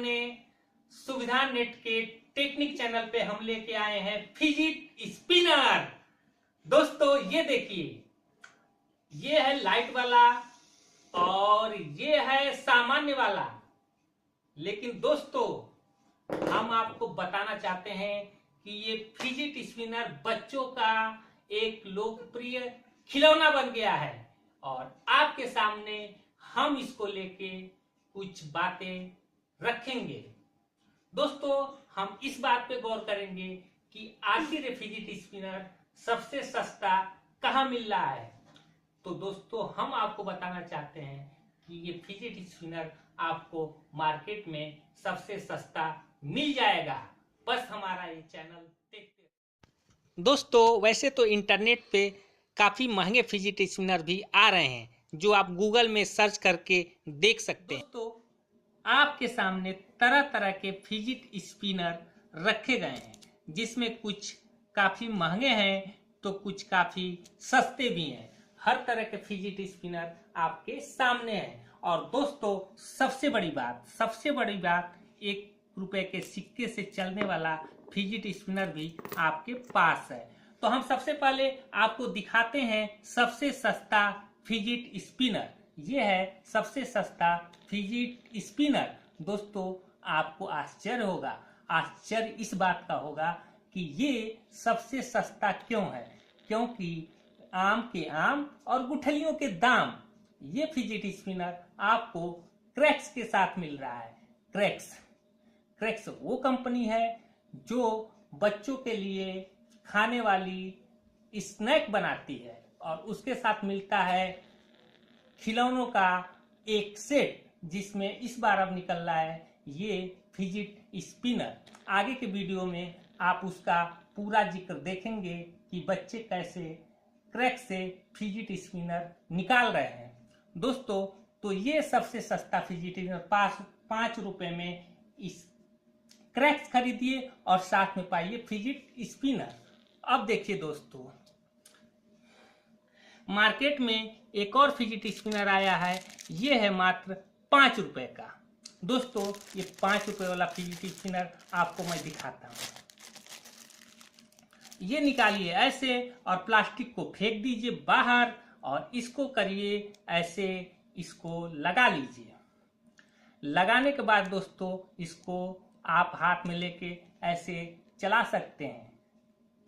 सामने सुविधा नेट के टेक्निक चैनल पे हम लेके आए हैं फिजिट स्पिनर। दोस्तों ये देखिए, ये है लाइट वाला और ये है सामान्य वाला। लेकिन दोस्तों हम आपको बताना चाहते हैं कि ये फिजिट स्पिनर बच्चों का एक लोकप्रिय खिलौना बन गया है और आपके सामने हम इसको लेके कुछ बातें रखेंगे। दोस्तों हम इस बात पे गौर करेंगे कि आखिर ये फिजिट स्पिनर सबसे सस्ता कहाँ मिल रहा है। तो दोस्तों हम आपको बताना चाहते हैं कि ये फिजिट स्पिनर आपको मार्केट में सबसे सस्ता मिल जाएगा। बस हमारा ये चैनल देखते। दोस्तों वैसे तो इंटरनेट पे काफ़ी महंगे फिजिट स्पिनर भी आ रहे हैं जो आप गूगल में सर्च करके देख सकते हैं। दोस्तों आपके सामने तरह तरह के फिजिट स्पिनर रखे गए हैं जिसमें कुछ काफ़ी महंगे हैं तो कुछ काफ़ी सस्ते भी हैं। हर तरह के फिजिट स्पिनर आपके सामने हैं। और दोस्तों सबसे बड़ी बात 1 रुपए के सिक्के से चलने वाला फिजिट स्पिनर भी आपके पास है। तो हम सबसे पहले आपको दिखाते हैं सबसे सस्ता फिजिट स्पिनर। ये है सबसे सस्ता फिजिट स्पिनर। दोस्तों आपको आश्चर्य इस बात का होगा कि ये सबसे सस्ता क्यों है, क्योंकि आम के आम और गुठलियों के दाम। ये फिजिट स्पिनर आपको क्रैक्स के साथ मिल रहा है। क्रैक्स वो कंपनी है जो बच्चों के लिए खाने वाली स्नैक बनाती है और उसके साथ मिलता है खिलौनों का एक सेट जिसमें इस बार अब निकल रहा है ये फिजिट स्पिनर। आगे के वीडियो में आप उसका पूरा जिक्र देखेंगे कि बच्चे कैसे क्रैक से फिजिट स्पिनर निकाल रहे हैं। दोस्तों तो ये सबसे सस्ता फिजिट स्पिनर 5 रुपए में इस क्रैक्स खरीदिए और साथ में पाइए फिजिट स्पिनर। अब देखिए दोस्तों मार्केट में एक और फिजिट स्पिनर आया है। ये है मात्र 5 रुपए का। दोस्तों ये 5 रुपए वाला फिजिट स्पिनर आपको मैं दिखाता हूँ। ये निकालिए ऐसे और प्लास्टिक को फेंक दीजिए बाहर और इसको करिए ऐसे, इसको लगा लीजिए। लगाने के बाद दोस्तों इसको आप हाथ में लेके ऐसे चला सकते हैं।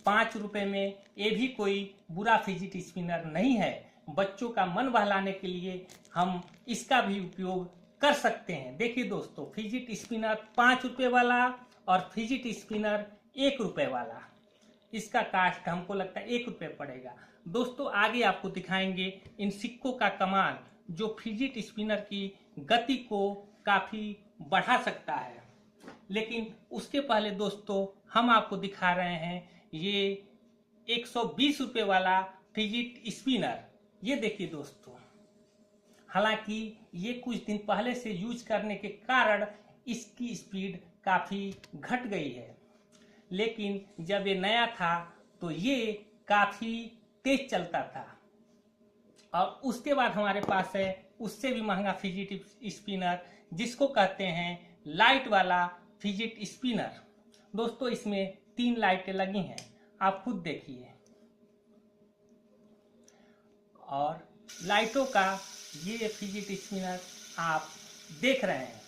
5 रुपए में ये भी कोई बुरा फिजिट स्पिनर नहीं है। बच्चों का मन बहलाने के लिए हम इसका भी उपयोग कर सकते हैं। देखिए दोस्तों फिजिट स्पिनर 5 रुपए वाला और फिजिट स्पिनर 1 रुपए वाला, इसका कास्ट हमको लगता है 1 रुपए पड़ेगा। दोस्तों आगे आपको दिखाएंगे इन सिक्कों का कमाल जो फिजिट स्पिनर की गति को काफी बढ़ा सकता है। लेकिन उसके पहले दोस्तों हम आपको दिखा रहे हैं ये 120 रुपए वाला फिजिट स्पिनर। ये देखिए दोस्तों, हालांकि ये कुछ दिन पहले से यूज करने के कारण इसकी स्पीड काफी घट गई है, लेकिन जब ये नया था तो ये काफी तेज चलता था। और उसके बाद हमारे पास है उससे भी महंगा फिजिट स्पिनर जिसको कहते हैं लाइट वाला फिजिट स्पिनर। दोस्तों इसमें 3 लाइटें लगी हैं, आप खुद देखिए। और लाइटों का ये फिजिट स्पिनर आप देख रहे हैं,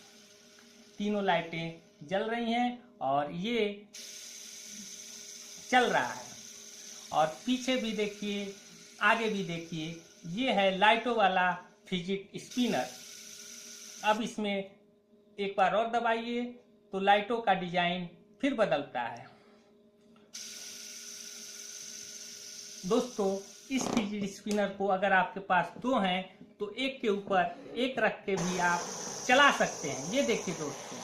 तीनों लाइटें जल रही हैं और ये चल रहा है। और पीछे भी देखिए, आगे भी देखिए, ये है लाइटों वाला फिजिट स्पिनर। अब इसमें एक बार और दबाइए तो लाइटों का डिजाइन फिर बदलता है। दोस्तों इस फिजिट स्पिनर को अगर आपके पास 2 हैं तो एक के ऊपर एक रख के भी आप चला सकते हैं। ये देखिए दोस्तों।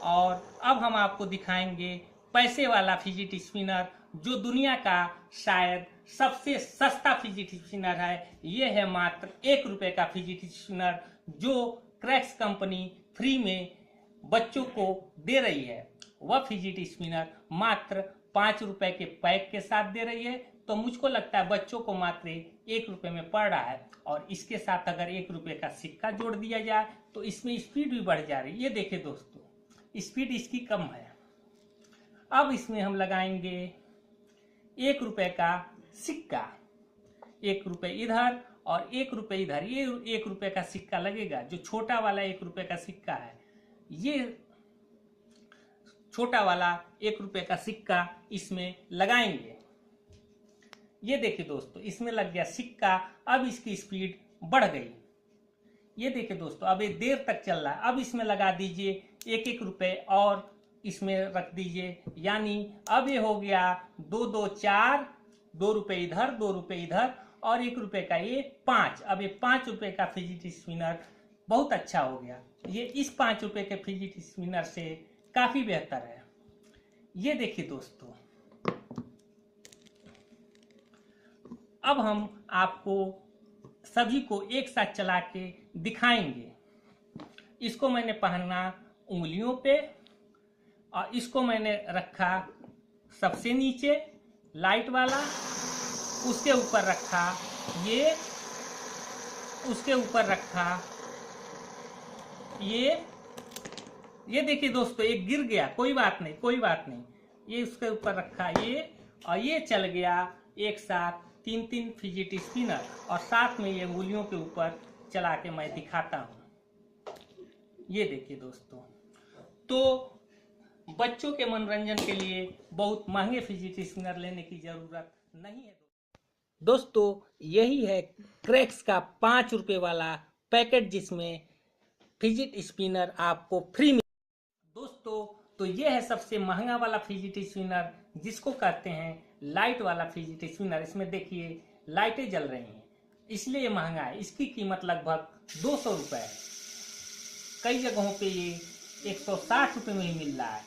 और अब हम आपको दिखाएंगे पैसे वाला फिजिट स्पिनर जो दुनिया का शायद सबसे सस्ता फिजिट स्पिनर है। ये है मात्र 1 रुपए का फिजिट स्पिनर जो क्रैक्स कंपनी फ्री में बच्चों को दे रही है। वह फिजिट स्पिनर मात्र 5 रुपए के पैक के साथ दे रही है। तो मुझको लगता है बच्चों को मात्र 1 रुपए में पड़ रहा है, और इसके साथ अगर 1 रुपए का सिक्का जोड़ दिया जाए तो इसमें स्पीड भी बढ़ जा रही है। ये देखिए दोस्तों, स्पीड इसकी कम है। अब इसमें हम लगाएंगे 1 रुपए का सिक्का, 1 रुपए इधर और 1 रुपए इधर। ये 1 रुपए का सिक्का लगेगा, जो छोटा वाला 1 रुपए का सिक्का है, ये छोटा वाला 1 रुपए का सिक्का इसमें लगाएंगे। ये देखिए दोस्तों, इसमें लग गया सिक्का। अब इसकी स्पीड बढ़ गई। ये देखिए दोस्तों, अब ये देर तक चल रहा है। अब इसमें लगा दीजिए 1-1 रुपए और इसमें रख दीजिए, यानी अब ये हो गया 2-2 4, 2 रुपए इधर 2 रुपए इधर और 1 रुपए का ये 5। अब ये 5 रुपए का फिजिट स्पिनर बहुत अच्छा हो गया। ये इस 5 रुपए के फिजिट स्पिनर से काफी बेहतर है। ये देखिए दोस्तों, अब हम आपको सभी को एक साथ चला के दिखाएंगे। इसको मैंने पहना उंगलियों पे और इसको मैंने रखा सबसे नीचे लाइट वाला, उसके ऊपर रखा ये, उसके ऊपर रखा ये देखिए दोस्तों, एक गिर गया, कोई बात नहीं कोई बात नहीं। ये उसके ऊपर रखा ये, और ये चल गया एक साथ 3-3 फिजिट स्पिनर, और साथ में ये उंगलियों के ऊपर चला के मैं दिखाता हूँ। ये देखिए दोस्तों, तो बच्चों के मनोरंजन के लिए बहुत महंगे फिजिट स्पिनर लेने की जरूरत नहीं है। दोस्तों यही है क्रैक्स का 5 रुपए वाला पैकेट, जिसमें फिजिट स्पिनर आपको फ्री में। दोस्तों तो ये है सबसे महंगा वाला फिजिट स्पिनर, जिसको कहते हैं लाइट वाला फिजिट स्पिनर। इसमें देखिए लाइटें जल रही हैं, इसलिए ये महंगा है। इसकी कीमत लगभग 200 रुपए है। कई जगहों पे ये 160 रुपए में ही मिल रहा है।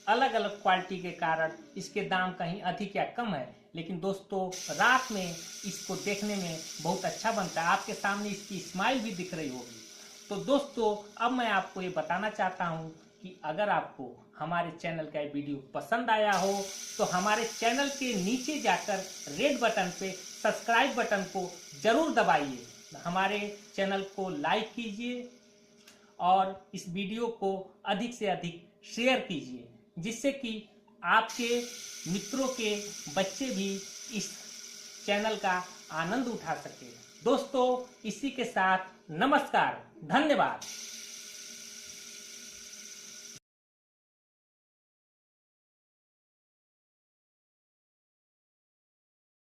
अलग अलग क्वालिटी के कारण इसके दाम कहीं अधिक या कम है, लेकिन दोस्तों रात में इसको देखने में बहुत अच्छा बनता है। आपके सामने इसकी स्माइल भी दिख रही होगी। तो दोस्तों अब मैं आपको ये बताना चाहता हूँ कि अगर आपको हमारे चैनल का ये वीडियो पसंद आया हो तो हमारे चैनल के नीचे जाकर रेड बटन पे सब्सक्राइब बटन को जरूर दबाइए, हमारे चैनल को लाइक कीजिए और इस वीडियो को अधिक से अधिक शेयर कीजिए, जिससे कि आपके मित्रों के बच्चे भी इस चैनल का आनंद उठा सके। दोस्तों इसी के साथ नमस्कार, धन्यवाद।